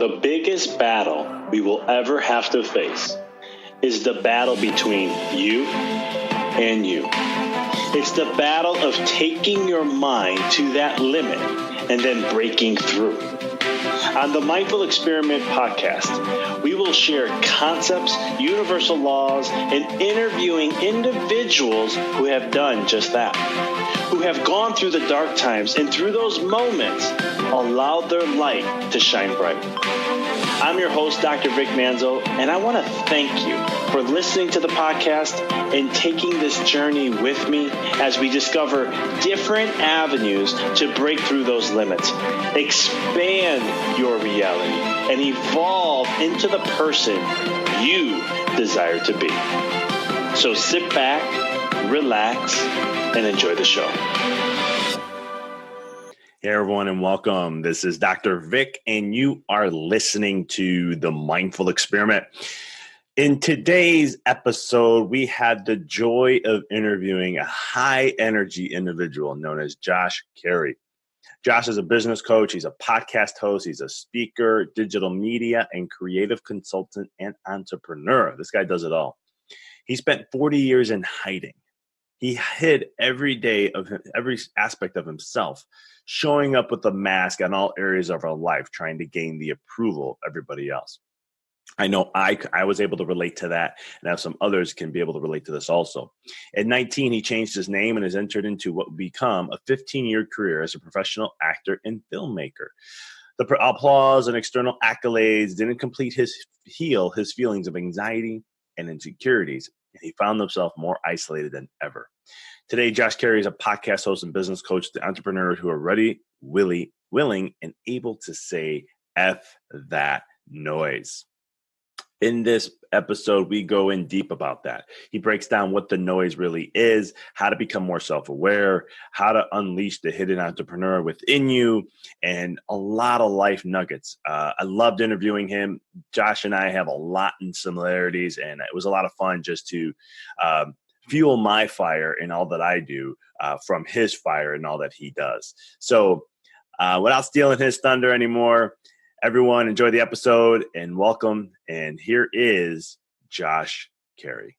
The biggest battle we will ever have to face is the battle between you and you. It's the battle of taking your mind to that limit and then breaking through. On the Mindful Experiment podcast, we will share concepts, universal laws, and interviewing individuals who have done just that, who have gone through the dark times and through those moments allowed their light to shine bright. I'm your host, Dr. Vic Manzo, and I want to thank you for listening to the podcast and taking this journey with me as we discover different avenues to break through those limits, expand your reality, and evolve into the person you desire to be. So sit back, relax, and enjoy the show. Hey, everyone, and welcome. This is Dr. Vic, and you are listening to The Mindful Experiment. In today's episode, we had the joy of interviewing a high-energy individual known as Cary. Josh is a business coach. He's a podcast host. He's a speaker, digital media, and creative consultant and entrepreneur. This guy does it all. He spent 40 years in hiding. He hid every day of him, every aspect of himself, showing up with a mask on all areas of our life, trying to gain the approval of everybody else. I know I was able to relate to that, and now some others can be able to relate to this also. At 19, he changed his name and has entered into what would become a 15-year career as a professional actor and filmmaker. The applause and external accolades didn't complete heal his feelings of anxiety and insecurities, and he found himself more isolated than ever. Today, Cary is a podcast host and business coach to entrepreneurs who are ready, willing, and able to say F that noise. In this episode, we go in deep about that. He breaks down what the noise really is, how to become more self-aware, how to unleash the hidden entrepreneur within you, and a lot of life nuggets. I loved interviewing him. Josh and I have a lot in similarities, and it was a lot of fun just to fuel my fire in all that I do from his fire and all that he does. So without stealing his thunder anymore, everyone, enjoy the episode and welcome. And here is Cary.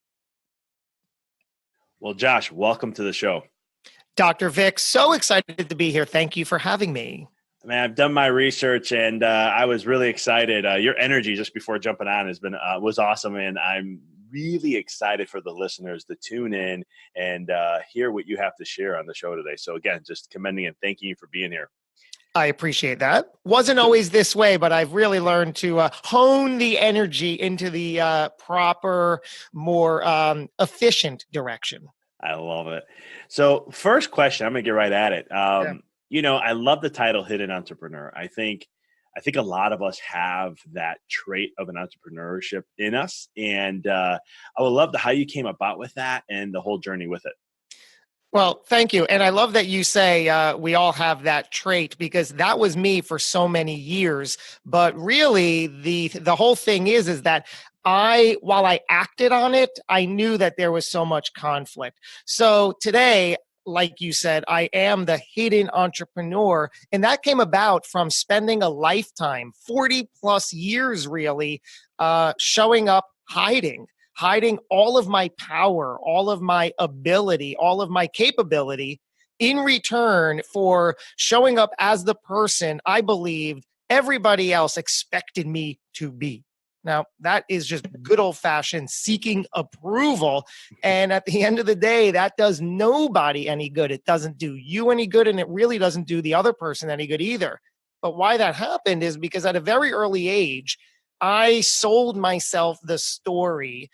Well, Josh, welcome to the show. Dr. Vic, so excited to be here. Thank you for having me. Man, I've done my research and I was really excited. Your energy just before jumping on was awesome. And I'm really excited for the listeners to tune in and hear what you have to share on the show today. So again, just commending and thanking you for being here. I appreciate that. Wasn't always this way, but I've really learned to hone the energy into the proper, more efficient direction. I love it. So first question, I'm going to get right at it. I love the title Hidden Entrepreneur. I think a lot of us have that trait of an entrepreneurship in us. And I would love how you came about with that and the whole journey with it. Well, thank you. And I love that you say we all have that trait, because that was me for so many years. But really, the whole thing is that while I acted on it, I knew that there was so much conflict. So today, like you said, I am the hidden entrepreneur. And that came about from spending a lifetime, 40 plus years really, showing up hiding all of my power, all of my ability, all of my capability in return for showing up as the person I believed everybody else expected me to be. Now, that is just good old-fashioned seeking approval. And at the end of the day, that does nobody any good. It doesn't do you any good, and it really doesn't do the other person any good either. But why that happened is because at a very early age, I sold myself the story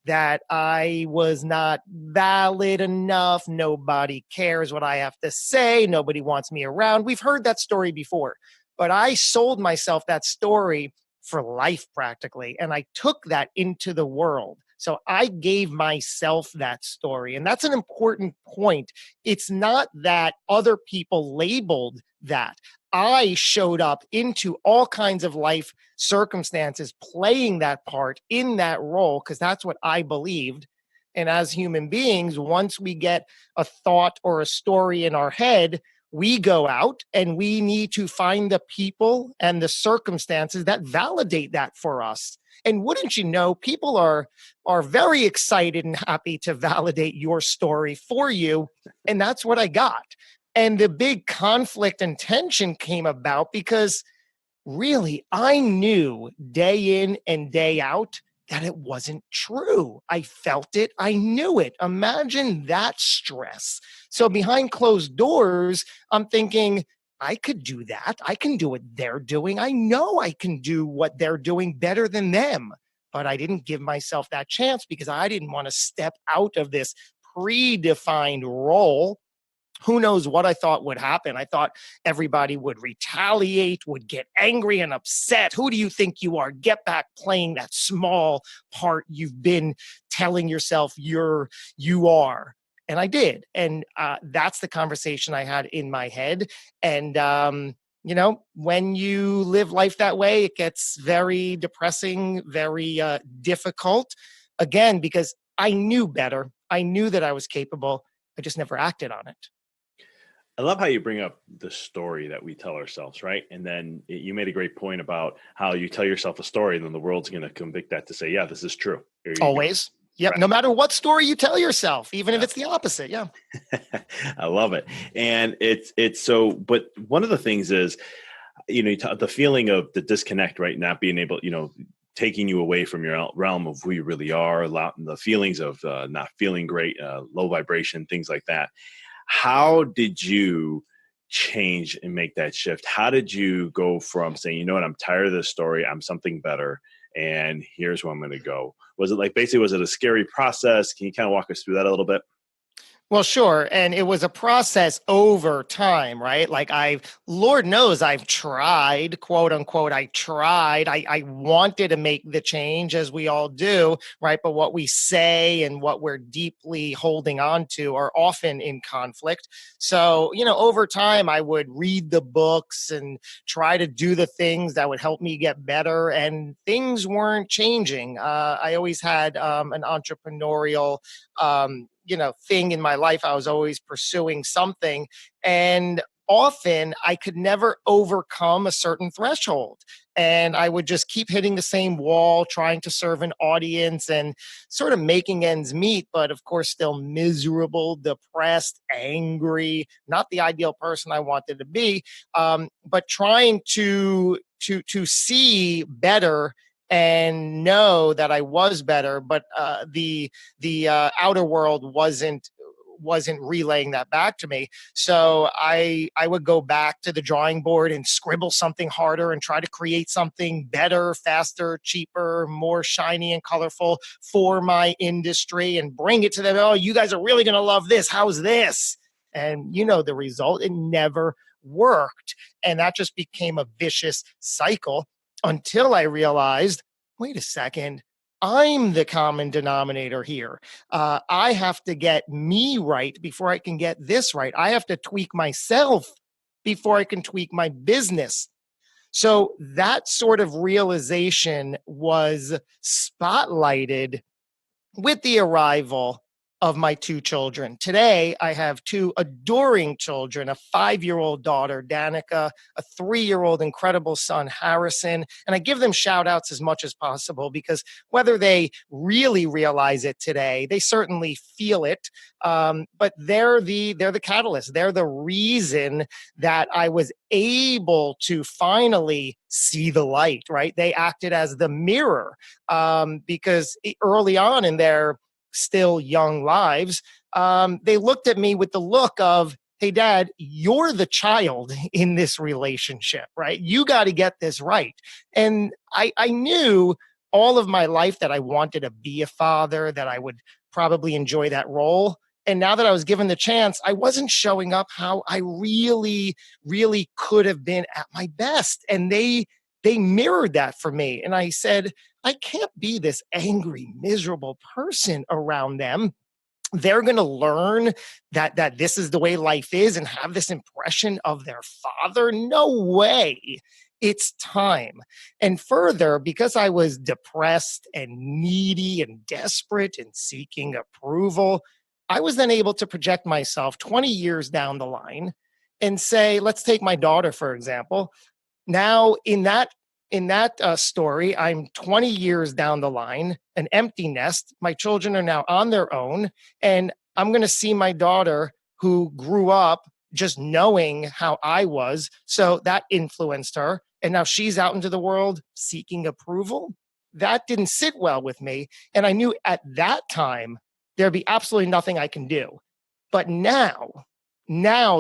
that I was not valid enough. Nobody cares what I have to say. Nobody wants me around. We've heard that story before, but I sold myself that story for life practically. And I took that into the world. So I gave myself that story. And that's an important point. It's not that other people labeled that. I showed up into all kinds of life circumstances, playing that part in that role, because that's what I believed. And as human beings, once we get a thought or a story in our head, we go out and we need to find the people and the circumstances that validate that for us. And wouldn't you know, people are very excited and happy to validate your story for you. And that's what I got. And the big conflict and tension came about because really, I knew day in and day out that it wasn't true. I felt it. I knew it. Imagine that stress. So behind closed doors, I'm thinking, I could do that. I can do what they're doing. I know I can do what they're doing better than them. But I didn't give myself that chance because I didn't want to step out of this predefined role. Who knows what I thought would happen? I thought everybody would retaliate, would get angry and upset. Who do you think you are? Get back playing that small part you've been telling yourself you are. And I did. And that's the conversation I had in my head. And, when you live life that way, it gets very depressing, very difficult. Again, because I knew better. I knew that I was capable. I just never acted on it. I love how you bring up the story that we tell ourselves, right? And then you made a great point about how you tell yourself a story and then the world's going to convict that to say, yeah, this is true. Here you Always. go. Yep. Right. No matter what story you tell yourself, even if it's the opposite. Yeah. I love it. And it's so, but one of the things is, the feeling of the disconnect, right? Not being able, taking you away from your realm of who you really are, the feelings of not feeling great, low vibration, things like that. How did you change and make that shift? How did you go from saying, you know what, I'm tired of this story, I'm something better, and here's where I'm going to go? Was it was it a scary process? Can you kind of walk us through that a little bit? Well, sure. And it was a process over time, right? Like Lord knows I've tried, quote unquote, I tried. I wanted to make the change as we all do, right? But what we say and what we're deeply holding on to are often in conflict. So, over time, I would read the books and try to do the things that would help me get better. And things weren't changing. I always had an entrepreneurial thing in my life. I was always pursuing something. And often I could never overcome a certain threshold. And I would just keep hitting the same wall, trying to serve an audience and sort of making ends meet, but of course, still miserable, depressed, angry, not the ideal person I wanted to be, but trying to see better and know that I was better, but the outer world wasn't relaying that back to me. So I would go back to the drawing board and scribble something harder and try to create something better, faster, cheaper, more shiny and colorful for my industry and bring it to them. Oh, you guys are really going to love this. How's this? And the result, it never worked. And that just became a vicious cycle until I realized, wait a second, I'm the common denominator here. I have to get me right before I can get this right. I have to tweak myself before I can tweak my business. So that sort of realization was spotlighted with the arrival of my two children. Today, I have two adoring children, a 5-year-old daughter, Danica, a 3-year-old incredible son, Harrison. And I give them shout outs as much as possible because whether they really realize it today, they certainly feel it. But they're the catalyst. They're the reason that I was able to finally see the light, right? They acted as the mirror because early on in their still young lives, they looked at me with the look of, hey, Dad, you're the child in this relationship, right? You got to get this right. And I knew all of my life that I wanted to be a father, that I would probably enjoy that role. And now that I was given the chance, I wasn't showing up how I really, really could have been at my best. And they mirrored that for me. And I said, I can't be this angry, miserable person around them. They're going to learn that this is the way life is and have this impression of their father. No way. It's time. And further, because I was depressed and needy and desperate and seeking approval, I was then able to project myself 20 years down the line and say, let's take my daughter, for example. Now, in that story, I'm 20 years down the line, an empty nest. My children are now on their own, and I'm going to see my daughter who grew up just knowing how I was. So that influenced her. And now she's out into the world seeking approval. That didn't sit well with me. And I knew at that time there'd be absolutely nothing I can do. But now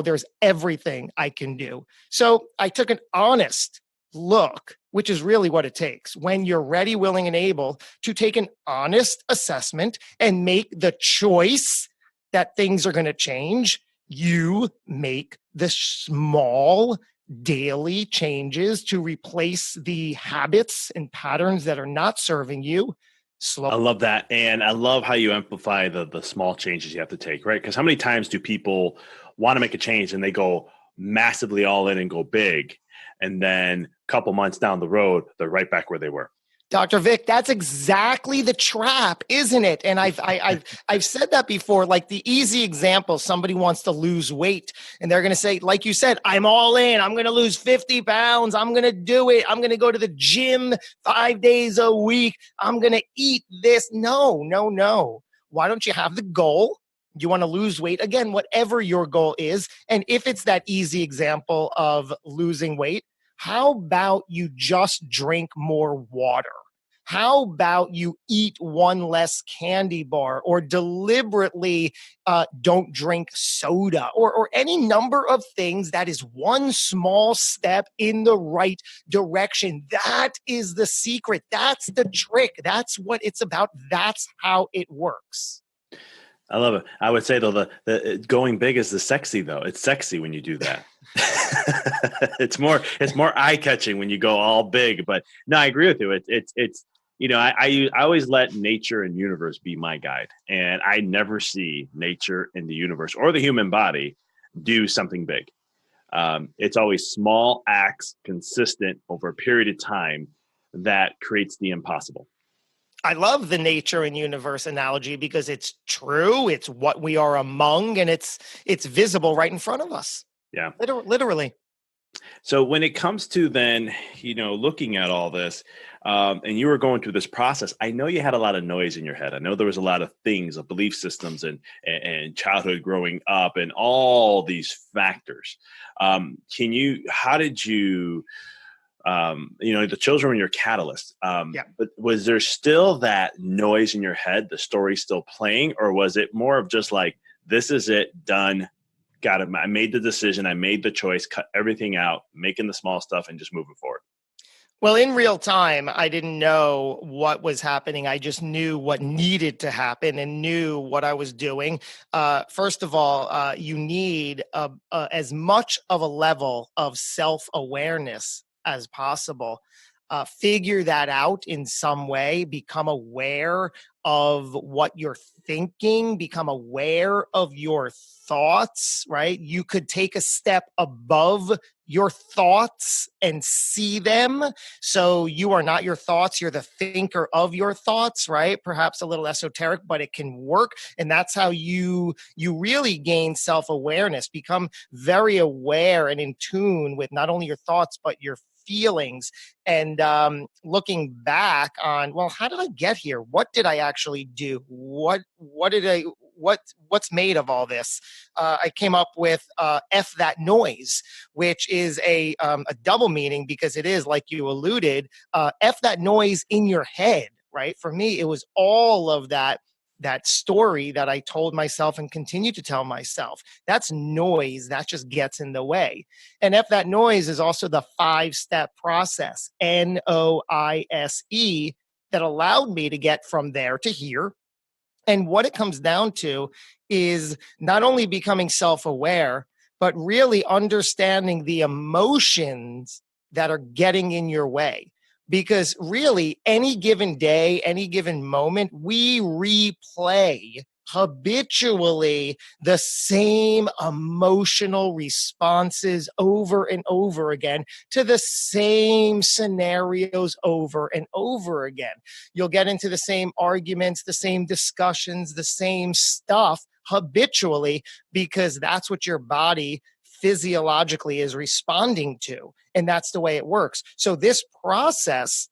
there's everything I can do. So I took an honest look, which is really what it takes when you're ready, willing, and able to take an honest assessment and make the choice that things are going to change. You make the small daily changes to replace the habits and patterns that are not serving you. I love that. And I love how you amplify the small changes you have to take, right? Because how many times do people want to make a change and they go massively all in and go big, and then a couple months down the road, they're right back where they were? Dr. Vic, that's exactly the trap, isn't it? And I've said that before. Like the easy example, somebody wants to lose weight and they're going to say, like you said, I'm all in. I'm going to lose 50 pounds. I'm going to do it. I'm going to go to the gym 5 days a week. I'm going to eat this. No. Why don't you have the goal? You want to lose weight, again, whatever your goal is. And if it's that easy example of losing weight, how about you just drink more water? How about you eat one less candy bar, or deliberately don't drink soda, or any number of things that is one small step in the right direction? That is the secret. That's the trick. That's what it's about. That's how it works. I love it. I would say though, the going big is the sexy though. It's sexy when you do that. It's more eye catching when you go all big. But no, I agree with you. It's I always let nature and universe be my guide, and I never see nature and the universe or the human body do something big. It's always small acts, consistent over a period of time, that creates the impossible. I love the nature and universe analogy because it's true. It's what we are among, and it's visible right in front of us. Yeah. Literally. So when it comes to then, looking at all this, and you were going through this process, I know you had a lot of noise in your head. I know there was a lot of things, of belief systems and childhood growing up and all these factors. How did you, the children were your catalyst. Yeah. But was there still that noise in your head, the story still playing, or was it more of just like, this is it, done, got it, I made the decision, I made the choice, cut everything out, making the small stuff and just moving forward? Well, in real time, I didn't know what was happening. I just knew what needed to happen and knew what I was doing. First of all, you need as much of a level of self-awareness as possible. Figure that out in some way, become aware of what you're thinking, become aware of your thoughts, right? You could take a step above your thoughts and see them. So you are not your thoughts, you're the thinker of your thoughts, right? Perhaps a little esoteric, but it can work. And that's how you really gain self-awareness, become very aware and in tune with not only your thoughts, but your feelings. And looking back on, well, how did I get here? What did I actually do? What's made of all this? I came up with F that noise, which is a double meaning, because it is, like you alluded, F that noise in your head, right? For me, it was all of that story that I told myself and continue to tell myself. That's noise that just gets in the way. And F that noise is also the 5-step process, NOISE, that allowed me to get from there to here. And what it comes down to is not only becoming self-aware, but really understanding the emotions that are getting in your way. Because really, any given day, any given moment, we replay habitually the same emotional responses over and over again to the same scenarios over and over again. You'll get into the same arguments, the same discussions, the same stuff habitually, because that's what your body physiologically is responding to. And that's the way it works. So this process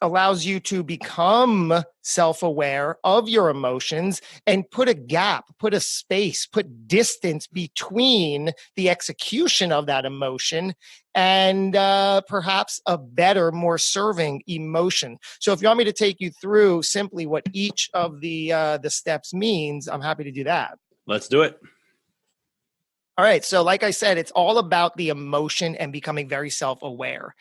allows you to become self-aware of your emotions and put a gap, put a space, put distance between the execution of that emotion and perhaps a better, more serving emotion. So if you want me to take you through simply what each of the steps means, I'm happy to do that. Let's do it. All right. So like I said, it's all about the emotion and becoming very self-aware.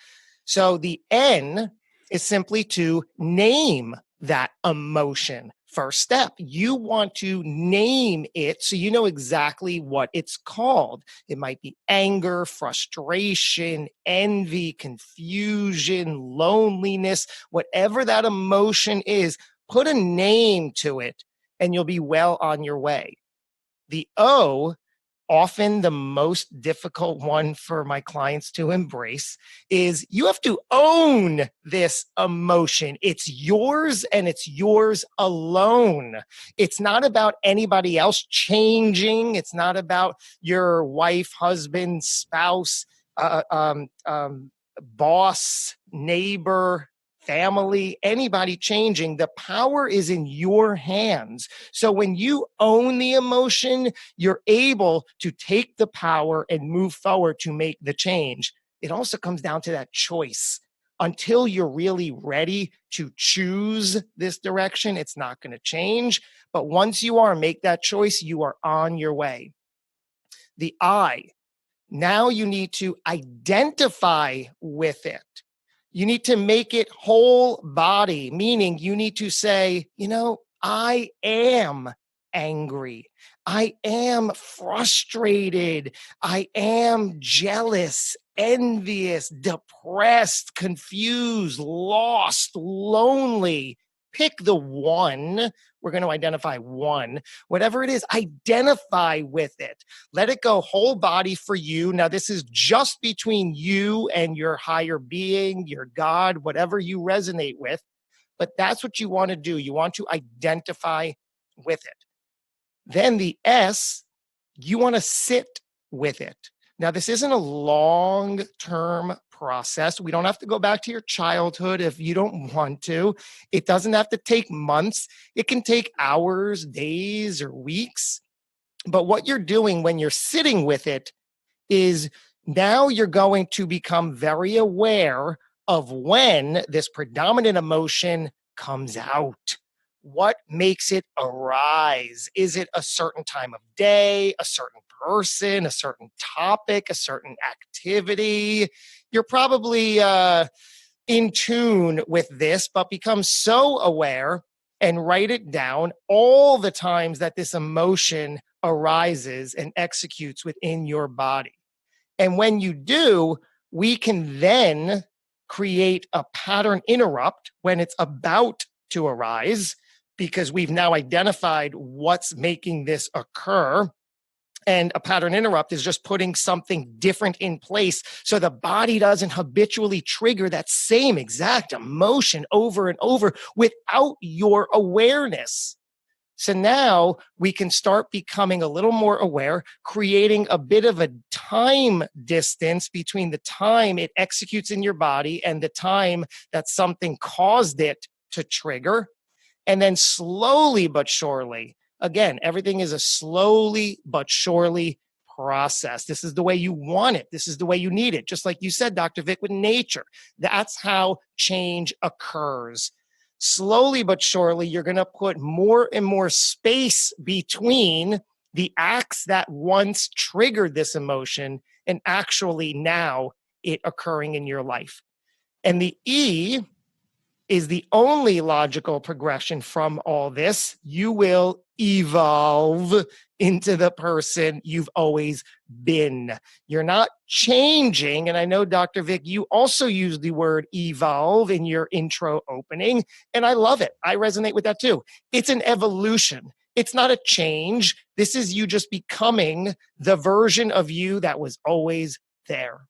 So the N is simply to name that emotion. First step, you want to name it so you know exactly what it's called. It might be anger, frustration, envy, confusion, loneliness, whatever that emotion is, put a name to it and you'll be well on your way. The O, often the most difficult one for my clients to embrace, is you have to own this emotion. It's yours and it's yours alone. It's not about anybody else changing. It's not about your wife, husband, spouse, boss, neighbor, family, anybody changing. The power is in your hands. So when you own the emotion, you're able to take the power and move forward to make the change. It also comes down to that choice. Until you're really ready to choose this direction, it's not going to change. But once you are, make that choice, you are on your way. The I, now you need to identify with it. You need to make it whole body, meaning you need to say, I am angry. I am frustrated. I am jealous, envious, depressed, confused, lost, lonely. Pick the one. We're going to identify one. Whatever it is, identify with it. Let it go whole body for you. Now, this is just between you and your higher being, your God, whatever you resonate with. But that's what you want to do. You want to identify with it. Then the S, you want to sit with it. Now, this isn't a long-term process. We don't have to go back to your childhood if you don't want to. It doesn't have to take months. It can take hours, days, or weeks. But what you're doing when you're sitting with it is now you're going to become very aware of when this predominant emotion comes out. What makes it arise? Is it a certain time of day, a certain person, a certain topic, a certain activity? You're probably in tune with this, but become so aware and write it down all the times that this emotion arises and executes within your body. And when you do, we can then create a pattern interrupt when it's about to arise, because we've now identified what's making this occur. And a pattern interrupt is just putting something different in place so the body doesn't habitually trigger that same exact emotion over and over without your awareness. So now we can start becoming a little more aware, creating a bit of a time distance between the time it executes in your body and the time that something caused it to trigger. And then slowly but surely, again, everything is a slowly but surely process. This is the way you want it. This is the way you need it. Just like you said, Dr. Vic, with nature, that's how change occurs. Slowly but surely, you're going to put more and more space between the acts that once triggered this emotion and actually now it occurring in your life. And the E is the only logical progression from all this. You will evolve into the person you've always been. You're not changing. And I know, Dr. Vic, you also use the word evolve in your intro opening, and I love it. I resonate with that too. It's an evolution. It's not a change. This is you just becoming the version of you that was always there.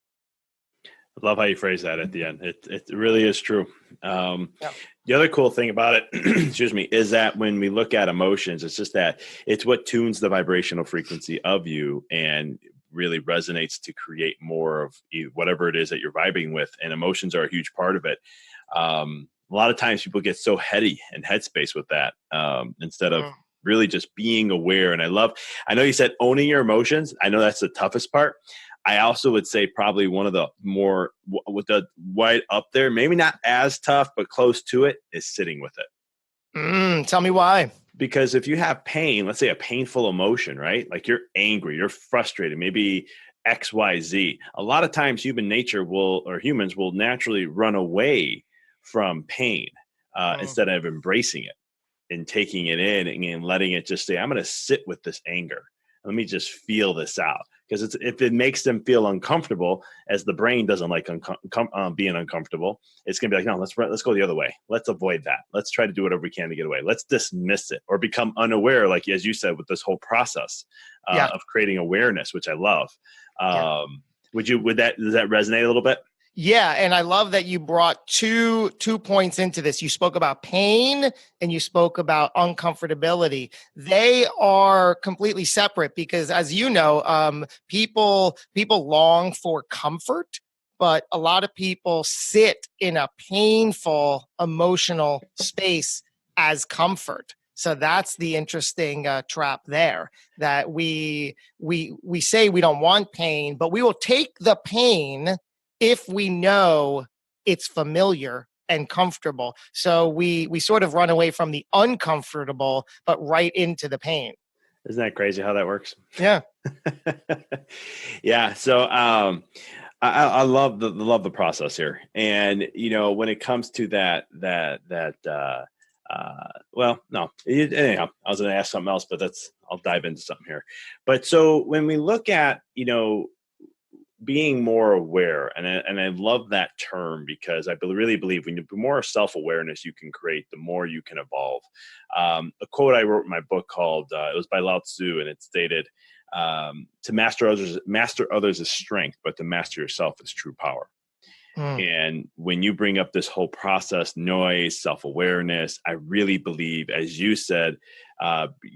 I love how you phrase that at the end. It really is true. Yeah. The other cool thing about it, excuse me, is that when we look at emotions, it's just that it's what tunes the vibrational frequency of you and really resonates to create more of whatever it is that you're vibing with. And emotions are a huge part of it. A lot of times people get so heady and headspace with that, instead of really just being aware. And I know you said owning your emotions. I know that's the toughest part. I also would say probably one of the more with the right up there, maybe not as tough, but close to it, is sitting with it. Tell me why. Because if you have pain, let's say a painful emotion, right? Like you're angry, you're frustrated, maybe XYZ. A lot of times humans will naturally run away from pain, instead of embracing it and taking it in and letting it just say, I'm going to sit with this anger. Let me just feel this out. Because if it makes them feel uncomfortable, as the brain doesn't like being uncomfortable, it's going to be like, no, let's go the other way. Let's avoid that. Let's try to do whatever we can to get away. Let's dismiss it or become unaware, like as you said, with this whole process of creating awareness, which I love. Does that resonate a little bit? Yeah, and I love that you brought two points into this. You spoke about pain and you spoke about uncomfortability. They are completely separate because, as you know, people long for comfort, but a lot of people sit in a painful emotional space as comfort. So that's the interesting trap there, that we say we don't want pain, but we will take the pain if we know it's familiar and comfortable. So we sort of run away from the uncomfortable, but right into the pain. Isn't that crazy how that works? Yeah. Yeah. So I love the process here. And when it comes to well, no, anyhow, I was going to ask something else, but I'll dive into something here. But so when we look at, being more aware, and I love that term, because I really believe when the more self-awareness you can create, the more you can evolve. A quote I wrote in my book called it was by Lao Tzu, and it stated, to master others is strength, but to master yourself is true power. And when you bring up this whole process, noise, self-awareness, I really believe, as you said,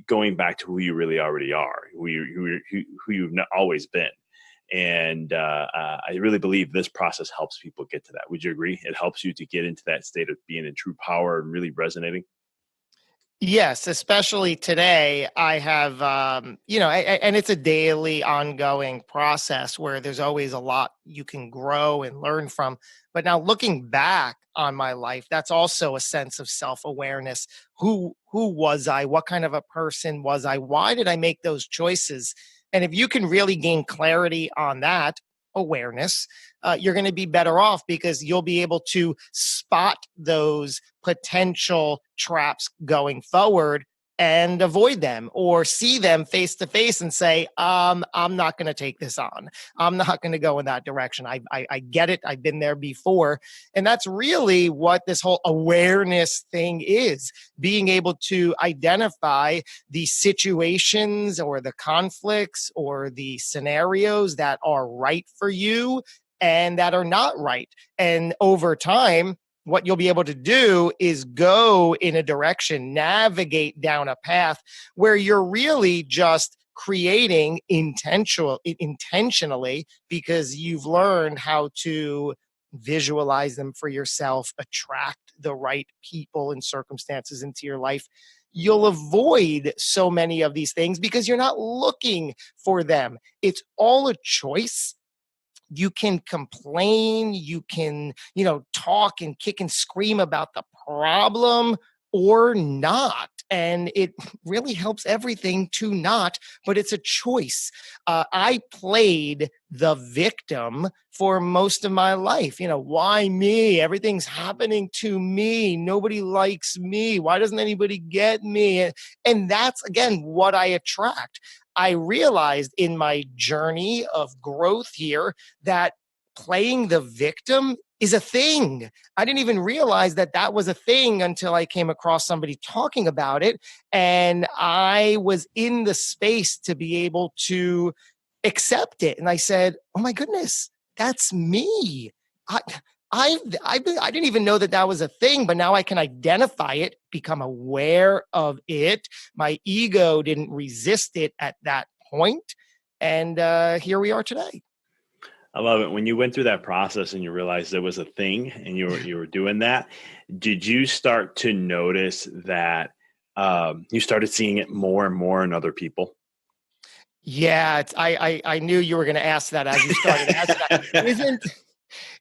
going back to who you really already are, who you've always been. And I really believe this process helps people get to that. Would you agree? It helps you to get into that state of being in true power and really resonating. Yes, especially today. I have, and it's a daily ongoing process where there's always a lot you can grow and learn from. But now looking back on my life, that's also a sense of self-awareness. Who was I? What kind of a person was I? Why did I make those choices? And if you can really gain clarity on that awareness, you're going to be better off, because you'll be able to spot those potential traps going forward and avoid them, or see them face to face and say, I'm not going to take this on. I'm not going to go in that direction. I get it. I've been there before. And that's really what this whole awareness thing is, being able to identify the situations or the conflicts or the scenarios that are right for you and that are not right. And over time, what you'll be able to do is go in a direction, navigate down a path where you're really just creating intentionally, because you've learned how to visualize them for yourself, attract the right people and circumstances into your life. You'll avoid so many of these things because you're not looking for them. It's all a choice. You can complain, you can, talk and kick and scream about the problem or not. And it really helps everything to not, but it's a choice. I played the victim for most of my life. Why me? Everything's happening to me. Nobody likes me. Why doesn't anybody get me? And that's, again, what I attract. I realized in my journey of growth here that playing the victim is a thing. I didn't even realize that that was a thing until I came across somebody talking about it. And I was in the space to be able to accept it. And I said, oh my goodness, that's me. I didn't even know that was a thing, but now I can identify it, become aware of it. My ego didn't resist it at that point. And here we are today. I love it. When you went through that process and you realized there was a thing and you were doing that, did you start to notice that you started seeing it more and more in other people? Yeah, I knew you were going to ask that as you started asking that.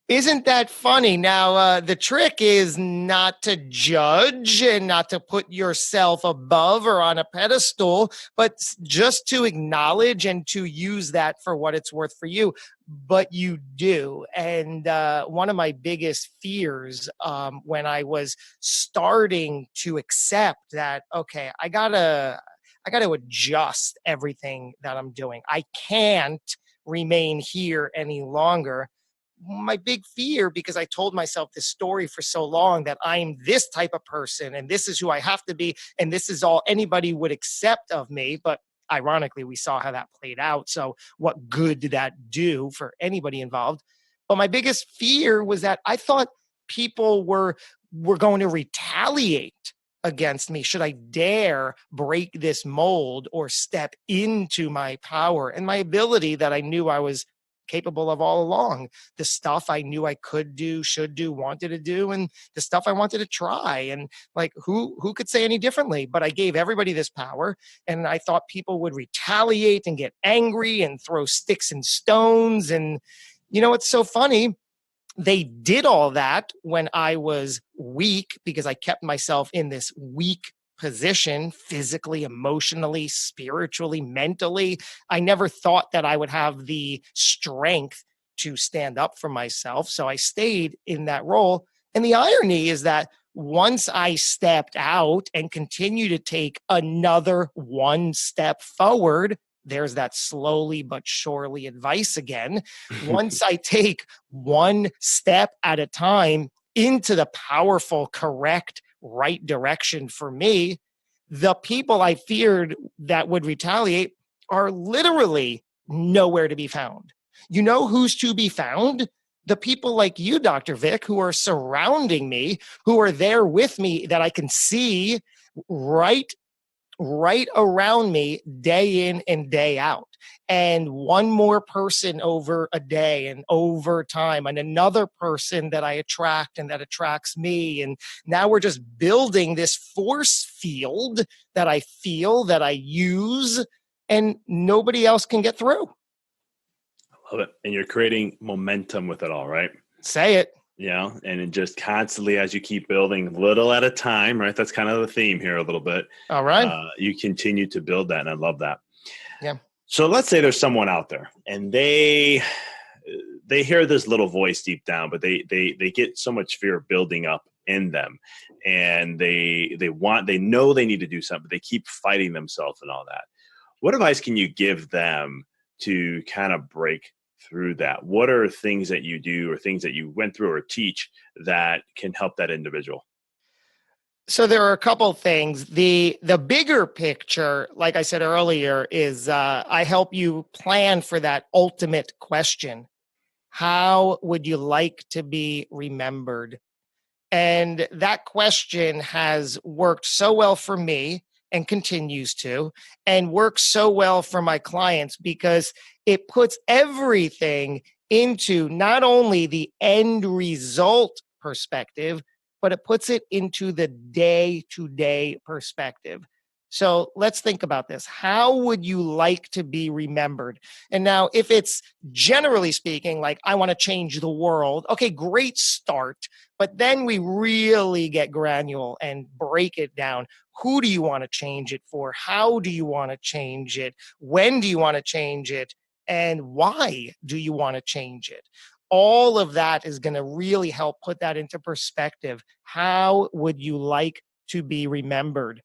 Isn't that funny? Now, the trick is not to judge and not to put yourself above or on a pedestal, but just to acknowledge and to use that for what it's worth for you. But you do. And one of my biggest fears when I was starting to accept that, okay, I gotta adjust everything that I'm doing. I can't remain here any longer. My big fear, because I told myself this story for so long that I'm this type of person and this is who I have to be and this is all anybody would accept of me. But ironically, we saw how that played out. So what good did that do for anybody involved? But my biggest fear was that I thought people were going to retaliate against me should I dare break this mold or step into my power and my ability that I knew I was capable of all along. The stuff I knew I could do, should do, wanted to do, and the stuff I wanted to try. And like who could say any differently? But I gave everybody this power, and I thought people would retaliate and get angry and throw sticks and stones. And you know what's so funny? They did all that when I was weak because I kept myself in this weak position physically, emotionally, spiritually, mentally. I never thought that I would have the strength to stand up for myself. So I stayed in that role. And the irony is that once I stepped out and continued to take another one step forward, there's that slowly but surely advice again. Once I take one step at a time into the powerful, correct, right direction for me, the people I feared that would retaliate are literally nowhere to be found. You know who's to be found? The people like you, Dr. Vic, who are surrounding me, who are there with me that I can see right around me day in and day out. And one more person over a day and over time, and another person that I attract and that attracts me. And now we're just building this force field that I feel, that I use, and nobody else can get through. I love it. And you're creating momentum with it all, right? Say it. Yeah. And it just constantly, as you keep building little at a time, right? That's kind of the theme here a little bit. All right. You continue to build that. And I love that. Yeah. So let's say there's someone out there and they hear this little voice deep down, but they get so much fear building up in them, and they know they need to do something, but they keep fighting themselves and all that. What advice can you give them to kind of break through that? What are things that you do or things that you went through or teach that can help that individual? So there are a couple of things. The bigger picture, like I said earlier, is I help you plan for that ultimate question. How would you like to be remembered? And that question has worked so well for me and continues to, and works so well for my clients because it puts everything into not only the end result perspective, but it puts it into the day to day perspective. So let's think about this. How would you like to be remembered? And now, if it's generally speaking, like I want to change the world, okay, great start. But then we really get granular and break it down. Who do you want to change it for? How do you want to change it? When do you want to change it? And why do you want to change it? All of that is going to really help put that into perspective. How would you like to be remembered?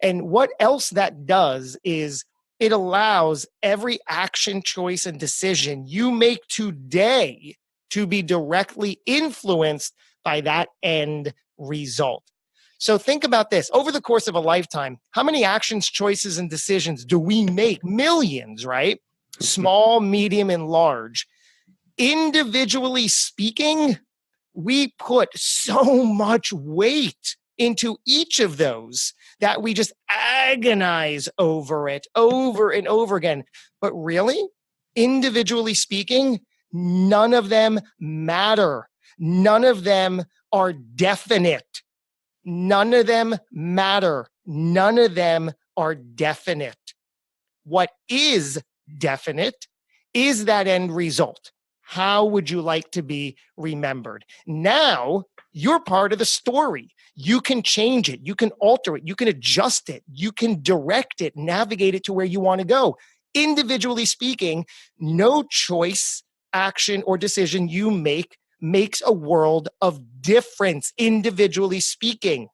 And what else that does is it allows every action, choice, and decision you make today to be directly influenced by that end result. So think about this. Over the course of a lifetime, how many actions, choices, and decisions do we make? Millions, right? Small, medium, and large. Individually speaking, we put so much weight into each of those that we just agonize over it over and over again. But really, individually speaking, none of them matter. None of them are definite. None of them matter. None of them are definite. What is definite is that end result. How would you like to be remembered? Now you're part of the story. You can change it. You can alter it. You can adjust it. You can direct it, navigate it to where you want to go. Individually speaking, no choice, action, or decision you make makes a world of difference, individually speaking.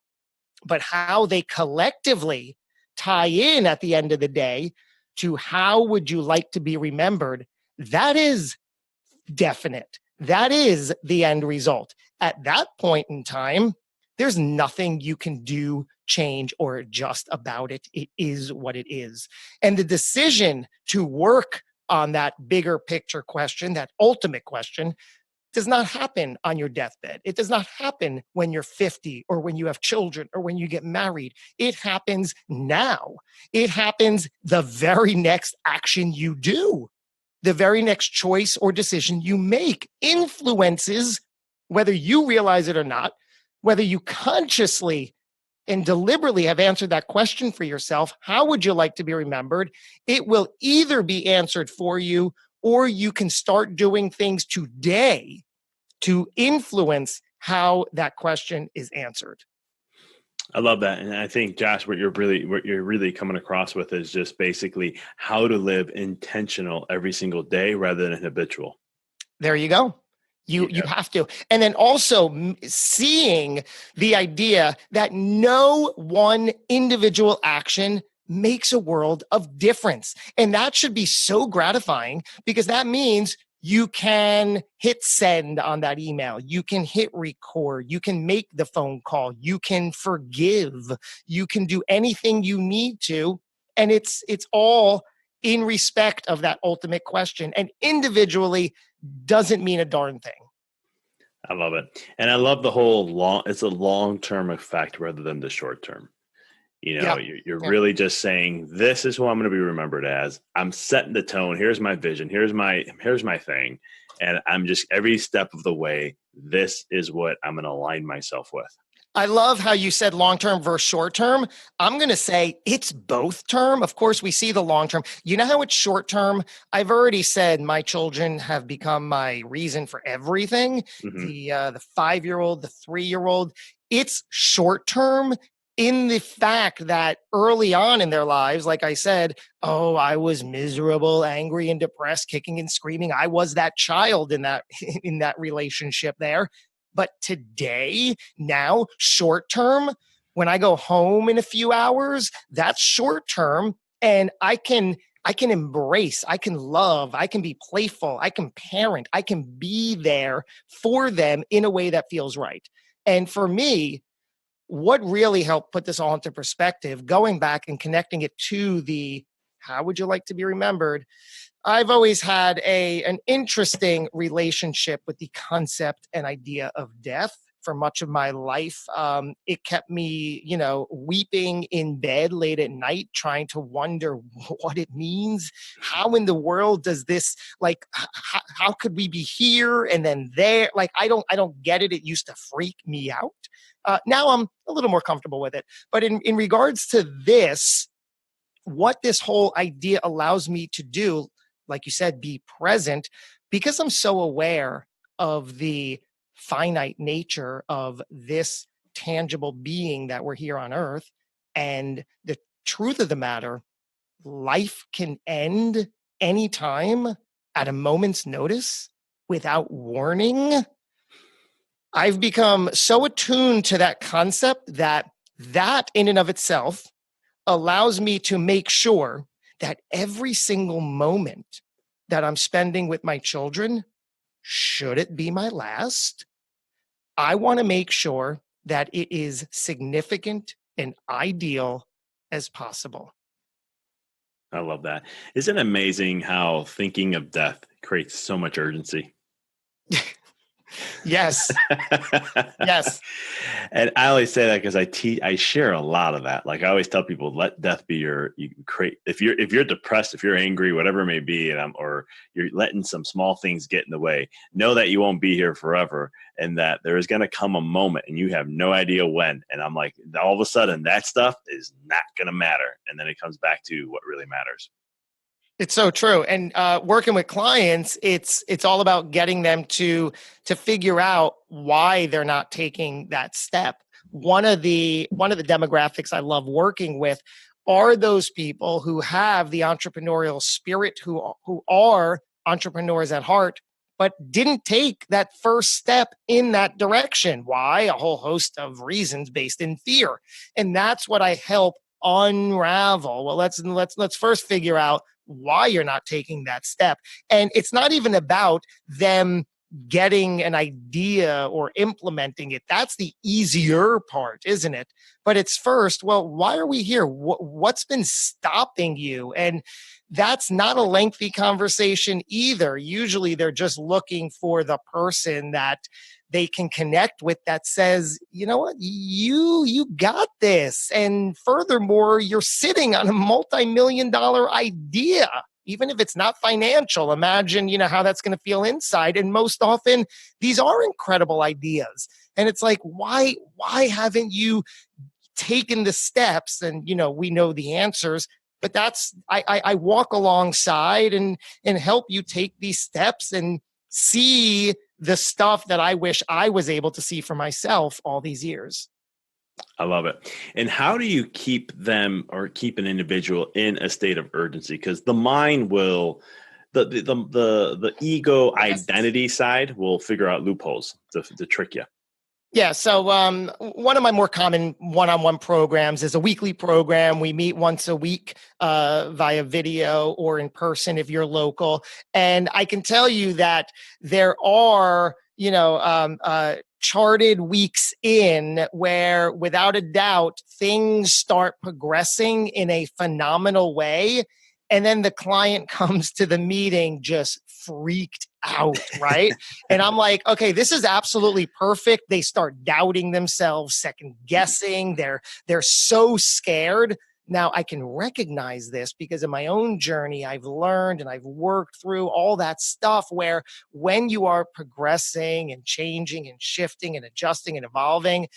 But how they collectively tie in at the end of the day to how would you like to be remembered, that is definite. That is the end result. At that point in time, there's nothing you can do, change, or adjust about it. It is what it is. And the decision to work on that bigger picture question, that ultimate question, does not happen on your deathbed. It does not happen when you're 50 or when you have children or when you get married. It happens now. It happens the very next action you do. The very next choice or decision you make influences, whether you realize it or not, whether you consciously and deliberately have answered that question for yourself. How would you like to be remembered? It will either be answered for you, or you can start doing things today to influence how that question is answered. I love that. And I think, Josh, what you're really coming across with is just basically how to live intentional every single day rather than habitual. There you go. You have to. And then also seeing the idea that no one individual action makes a world of difference. And that should be so gratifying, because that means you can hit send on that email. You can hit record. You can make the phone call. You can forgive. You can do anything you need to. And it's all in respect of that ultimate question. And individually doesn't mean a darn thing. I love it. And I love the whole it's a long-term effect rather than the short term. You're really just saying, this is who I'm going to be remembered as. I'm setting the tone. Here's my vision. Here's my thing. And I'm just every step of the way, this is what I'm going to align myself with. I love how you said long-term versus short-term. I'm going to say it's both term. Of course, we see the long-term. You know how it's short-term? I've already said my children have become my reason for everything. Mm-hmm. The 5-year-old, the 3-year-old. It's short-term in the fact that early on in their lives, like I said, I was miserable, angry, and depressed, kicking and screaming. I was that child in that relationship there. But today, now, short term, when I go home in a few hours, that's short term. And I can embrace, I can love, I can be playful, I can parent, I can be there for them in a way that feels right. And for me, what really helped put this all into perspective, going back and connecting it to the how would you like to be remembered? I've always had an interesting relationship with the concept and idea of death for much of my life. It kept me, weeping in bed late at night, trying to wonder what it means. How in the world does this, how could we be here and then there? Like, I don't get it. It used to freak me out. Now I'm a little more comfortable with it. But in regards to this, what this whole idea allows me to do, like you said, be present, because I'm so aware of the finite nature of this tangible being that we're here on earth. And the truth of the matter, life can end anytime at a moment's notice without warning. I've become so attuned to that concept that in and of itself allows me to make sure that every single moment that I'm spending with my children, should it be my last, I want to make sure that it is significant and ideal as possible. I love that. Isn't it amazing how thinking of death creates so much urgency? Yes. Yes. And I always say that because I share a lot of that. Like I always tell people, let death be you create. If you're depressed, if you're angry, whatever it may be, or you're letting some small things get in the way, know that you won't be here forever, and that there is going to come a moment, and you have no idea when. And I'm like, all of a sudden, that stuff is not going to matter, and then it comes back to what really matters. It's so true. And working with clients, it's all about getting them to figure out why they're not taking that step. One of the demographics I love working with are those people who have the entrepreneurial spirit, who are entrepreneurs at heart, but didn't take that first step in that direction. Why? A whole host of reasons based in fear. And that's what I help unravel. Well, let's first figure out why you're not taking that step. And it's not even about them getting an idea or implementing it. That's the easier part, isn't it? But it's first, well, why are we here? What's been stopping you? And that's not a lengthy conversation either. Usually they're just looking for the person that they can connect with that says, you know what, you got this. And furthermore, you're sitting on a multi-million dollar idea. Even if it's not financial, imagine, how that's going to feel inside. And most often, these are incredible ideas. And it's like, why haven't you taken the steps? And, we know the answers, but I walk alongside and help you take these steps and see the stuff that I wish I was able to see for myself all these years. I love it. And how do you keep them or keep an individual in a state of urgency? Because the mind will, the ego identity side will figure out loopholes to trick you. Yeah. So one of my more common one-on-one programs is a weekly program. We meet once a week via video or in person if you're local. And I can tell you that there are, charted weeks in where without a doubt, things start progressing in a phenomenal way. And then the client comes to the meeting just freaked out, right? And I'm like, okay, this is absolutely perfect. They start doubting themselves, second guessing. They're so scared. Now I can recognize this because in my own journey, I've learned and I've worked through all that stuff where when you are progressing and changing and shifting and adjusting and evolving,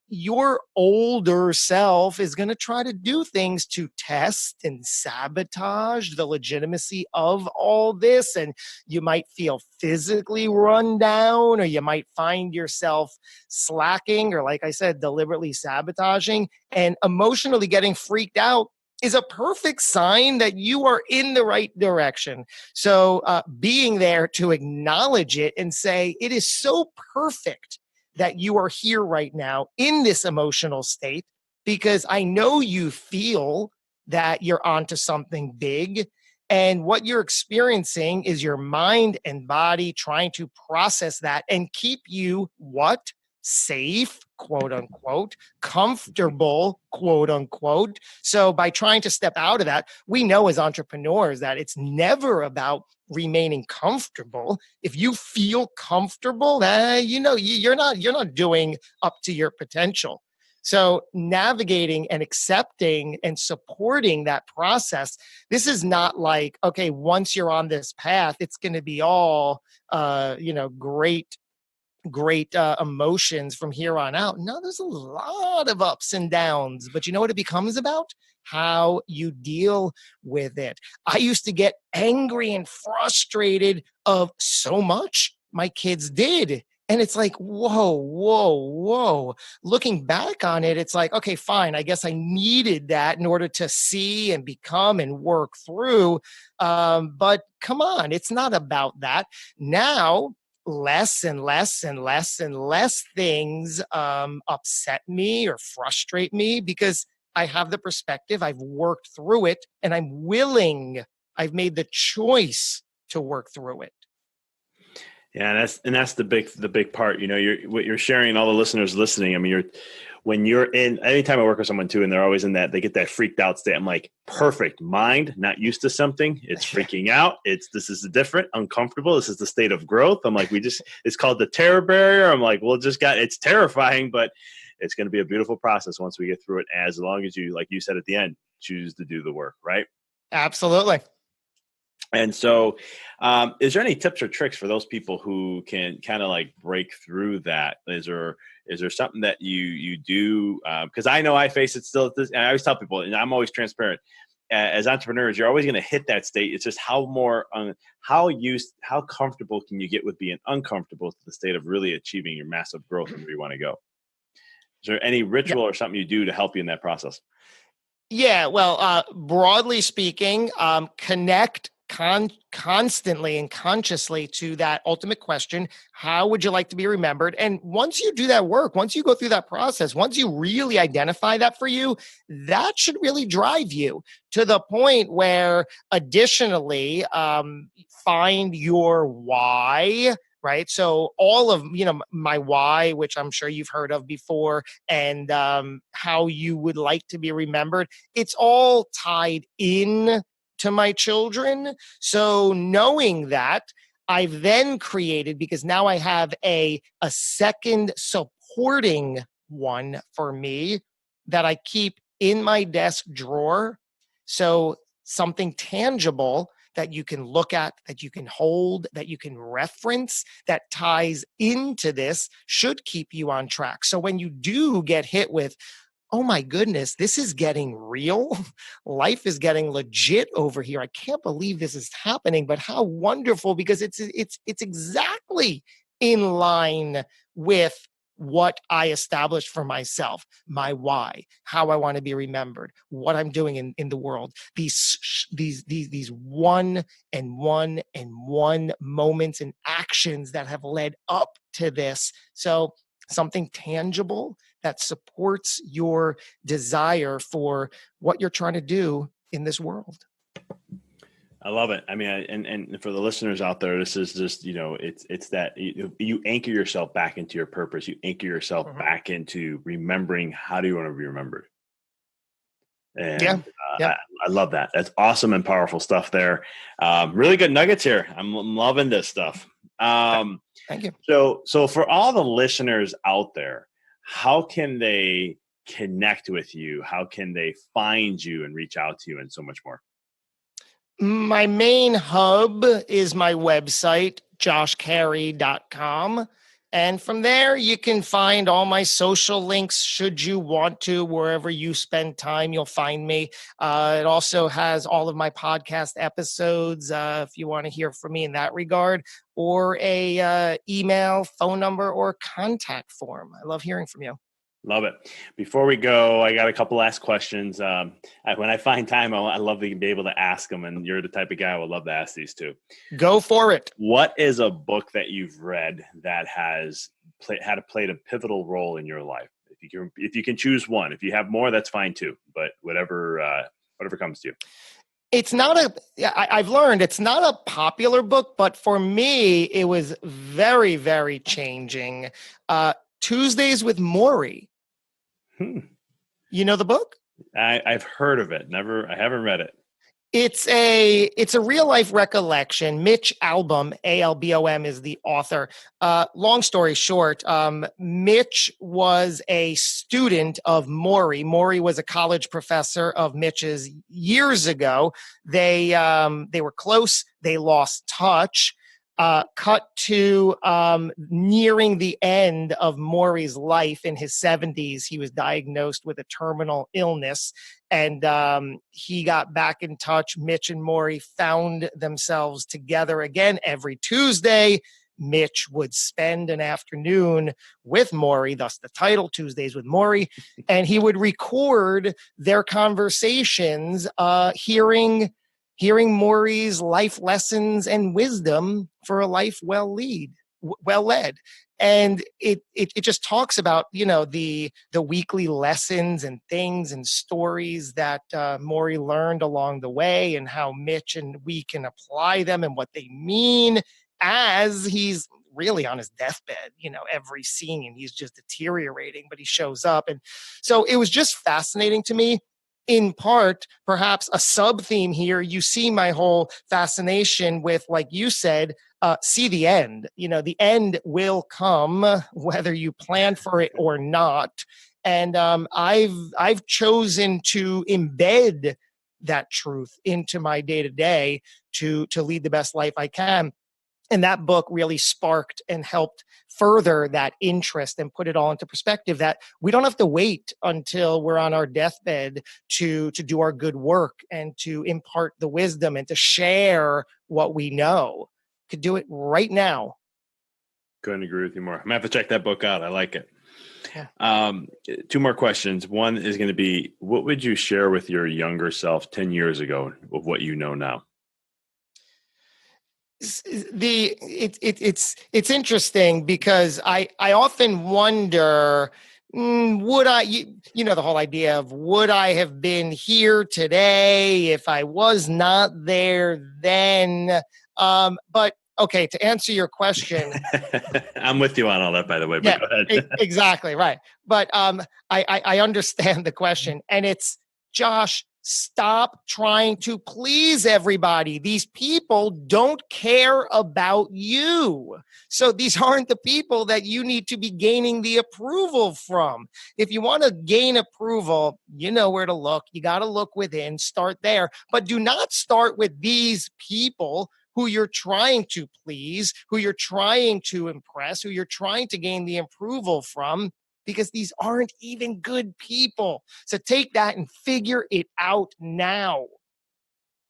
your older self is going to try to do things to test and sabotage the legitimacy of all this. And you might feel physically run down, or you might find yourself slacking, or like I said, deliberately sabotaging and emotionally getting freaked out is a perfect sign that you are in the right direction. So being there to acknowledge it and say, it is so perfect that you are here right now in this emotional state, because I know you feel that you're onto something big. And what you're experiencing is your mind and body trying to process that and keep you what? Safe, quote unquote, comfortable, quote unquote. So by trying to step out of that, we know as entrepreneurs that it's never about remaining comfortable. If you feel comfortable, you're not doing up to your potential. So navigating and accepting and supporting that process, this is not like, okay, once you're on this path, it's going to be all, great emotions from here on out. No, there's a lot of ups and downs, but you know what it becomes about? How you deal with it. I used to get angry and frustrated of so much my kids did. And it's like, whoa, whoa, whoa. Looking back on it, it's like, okay, fine. I guess I needed that in order to see and become and work through. But come on, it's not about that. Now, less and less and less and less things upset me or frustrate me because I have the perspective, I've worked through it, and I've made the choice to work through it. Yeah, that's the big part. You know, what you're sharing, all the listeners listening. I mean, when you're in, anytime I work with someone too, and they're always in that, they get that freaked out state. I'm like, perfect mind, not used to something. It's Yeah. freaking out. This is different, uncomfortable. This is the state of growth. I'm like, it's called the terror barrier. I'm like, it's terrifying, but it's going to be a beautiful process once we get through it. As long as you, like you said at the end, choose to do the work, right? Absolutely. And so, is there any tips or tricks for those people who can kind of like break through that? Is there something that you do? Because I know I face it still. And I always tell people, and I'm always transparent. As entrepreneurs, you're always going to hit that state. It's just how comfortable can you get with being uncomfortable to the state of really achieving your massive growth and where you want to go? Is there any Yeah. ritual or something you do to help you in that process? Yeah, well, broadly speaking, connect constantly and consciously to that ultimate question: how would you like to be remembered? And once you do that work, once you go through that process, once you really identify that for you, that should really drive you to the point where, additionally, find your why. Right. So all of, my why, which I'm sure you've heard of before, and how you would like to be remembered, it's all tied in to my children. So knowing that, I've then created, because now I have a second supporting one for me that I keep in my desk drawer. So something tangible that you can look at, that you can hold, that you can reference, that ties into this, should keep you on track. So when you do get hit with, oh my goodness, this is getting real. Life is getting legit over here. I can't believe this is happening, but how wonderful, because it's exactly in line with what I established for myself, my why, how I want to be remembered, what I'm doing in the world. These one and one moments and actions that have led up to this. So something tangible that supports your desire for what you're trying to do in this world. I love it. I mean, and for the listeners out there, this is just, it's that you anchor yourself back into your purpose. You anchor yourself back into remembering how do you want to be remembered. Yeah. And Yeah. I love that. That's awesome and powerful stuff there. Really good nuggets here. I'm loving this stuff. Thank you. So for all the listeners out there, how can they connect with you? How can they find you and reach out to you and so much more? My main hub is my website, joshcary.com. And from there, you can find all my social links should you want to. Wherever you spend time, you'll find me. It also has all of my podcast episodes if you want to hear from me in that regard, or a email, phone number, or contact form. I love hearing from you. Love it. Before we go, I got a couple last questions. When I find time, I love to be able to ask them, and you're the type of guy I would love to ask these too. Go for it. What is a book that you've read that has played a pivotal role in your life? If you can choose one. If you have more, that's fine too. But whatever comes to you. It's not I've learned it's not a popular book, but for me, it was very, very changing. Tuesdays with Morrie. You know the book? I've heard of it. I haven't read it. It's a real life recollection. Mitch Albom, Albom, is the author. Long story short, Mitch was a student of Morrie. Morrie was a college professor of Mitch's years ago. They were close. They lost touch. Cut to nearing the end of Morrie's life in his 70s. He was diagnosed with a terminal illness, and he got back in touch. Mitch and Morrie found themselves together again every Tuesday. Mitch would spend an afternoon with Morrie, thus the title, Tuesdays with Morrie, and he would record their conversations, hearing Morrie's life lessons and wisdom for a life well led. And it just talks about, the weekly lessons and things and stories that Morrie learned along the way, and how Mitch and we can apply them and what they mean as he's really on his deathbed, every scene. He's just deteriorating, but he shows up. And so it was just fascinating to me. In part, perhaps a sub theme here, you see my whole fascination with, like you said, see the end. The end will come, whether you plan for it or not. And I've chosen to embed that truth into my day to day to lead the best life I can. And that book really sparked and helped further that interest and put it all into perspective, that we don't have to wait until we're on our deathbed to do our good work and to impart the wisdom and to share what we know. Could do it right now. Couldn't agree with you more. I'm gonna have to check that book out. I like it. Yeah. 2 more questions. One is going to be, what would you share with your younger self 10 years ago of what you know now? It's interesting because I often wonder, would I, the whole idea of, would I have been here today if I was not there then? But okay, to answer your question, I'm with you on all that, by the way, but yeah, go ahead. exactly right. But I understand the question, and it's, Josh, stop trying to please everybody. These people don't care about you. So these aren't the people that you need to be gaining the approval from. If you want to gain approval, you know where to look. You got to look within, start there, but do not start with these people who you're trying to please, who you're trying to impress, who you're trying to gain the approval from, because these aren't even good people. So take that and figure it out now.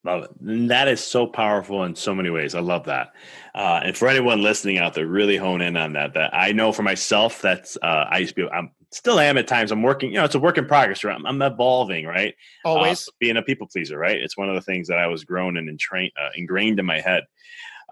Love it. And that is so powerful in so many ways. I love that. And for anyone listening out there, really hone in on that. That I know for myself, that's I used to be. I'm still am at times. I'm working. It's a work in progress. Right? I'm evolving. Right. Always. Being a people pleaser. Right. It's one of the things that I was grown in and ingrained in my head.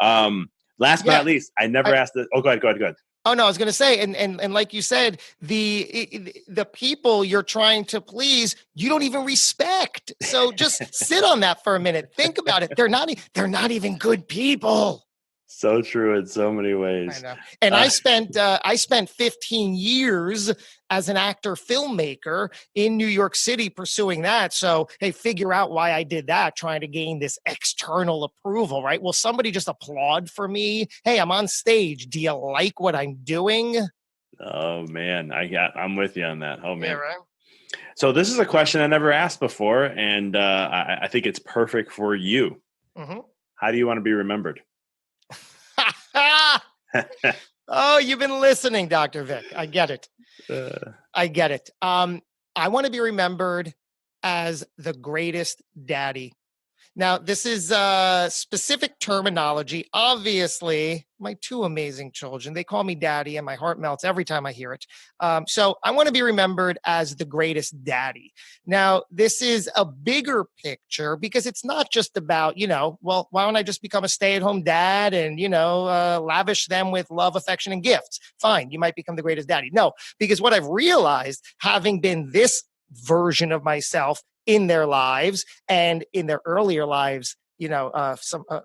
Last but not least, I never asked this. Oh, go ahead. Oh no, I was going to say, and like you said, the people you're trying to please, you don't even respect. So just sit on that for a minute. Think about it. They're not even good people. So true in so many ways. I know. And I spent 15 years as an actor filmmaker in New York City pursuing that. So, hey, figure out why I did that, trying to gain this external approval, right? Will somebody just applaud for me? Hey, I'm on stage. Do you like what I'm doing? Oh man, I'm with you on that. Oh man. Yeah, right. So this is a question I never asked before, and I think it's perfect for you. Mm-hmm. How do you want to be remembered? Oh, you've been listening, Dr. Vic. I get it. I get it. I want to be remembered as the greatest daddy. Now, this is specific terminology. Obviously, my 2 amazing children, they call me daddy, and my heart melts every time I hear it. So I want to be remembered as the greatest daddy. Now, this is a bigger picture because it's not just about, well, why don't I just become a stay-at-home dad and, lavish them with love, affection, and gifts? Fine, you might become the greatest daddy. No, because what I've realized, having been this version of myself in their lives and in their earlier lives, a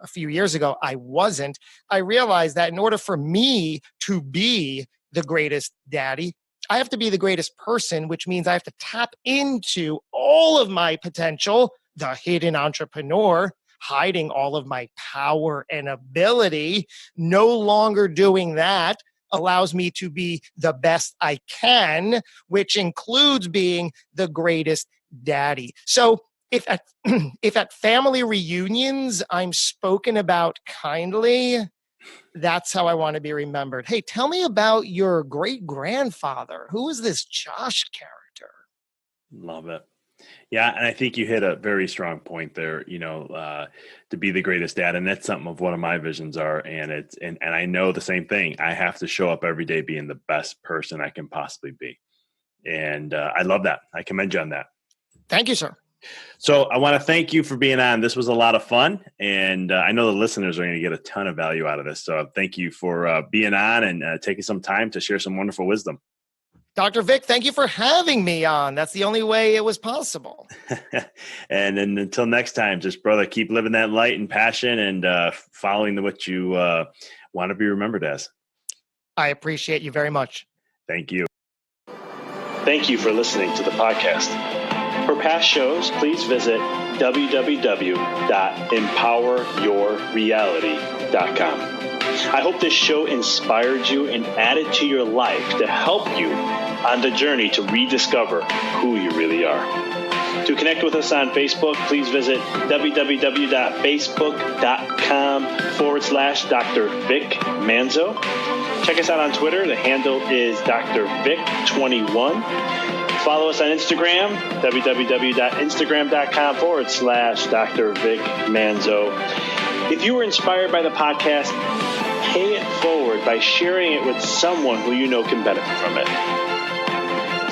few years ago, I wasn't. I realized that in order for me to be the greatest daddy, I have to be the greatest person, which means I have to tap into all of my potential, the hidden entrepreneur, hiding all of my power and ability. No longer doing that allows me to be the best I can, which includes being the greatest daddy. So if at family reunions I'm spoken about kindly, that's how I want to be remembered. Hey, tell me about your great grandfather. Who is this Josh character? Love it. Yeah, and I think you hit a very strong point there. To be the greatest dad, and that's something of one of my visions are. And and I know the same thing. I have to show up every day being the best person I can possibly be, and I love that. I commend you on that. Thank you, sir. So I want to thank you for being on. This was a lot of fun, and I know the listeners are going to get a ton of value out of this. So thank you for being on and taking some time to share some wonderful wisdom. Dr. Vic, thank you for having me on. That's the only way it was possible. And then until next time, just brother, keep living that light and passion and following what you want to be remembered as. I appreciate you very much. Thank you. Thank you for listening to the podcast. For past shows, please visit www.empoweryourreality.com. I hope this show inspired you and added to your life to help you on the journey to rediscover who you really are. To connect with us on Facebook, please visit www.facebook.com/Dr. Vic Manzo. Check us out on Twitter. The handle is Dr. Vic21. Follow us on Instagram, www.instagram.com/Dr. Vic Manzo. If you were inspired by the podcast, pay it forward by sharing it with someone who you know can benefit from it.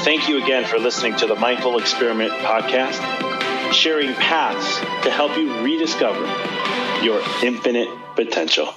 Thank you again for listening to the Mindful Experiment podcast, sharing paths to help you rediscover your infinite potential.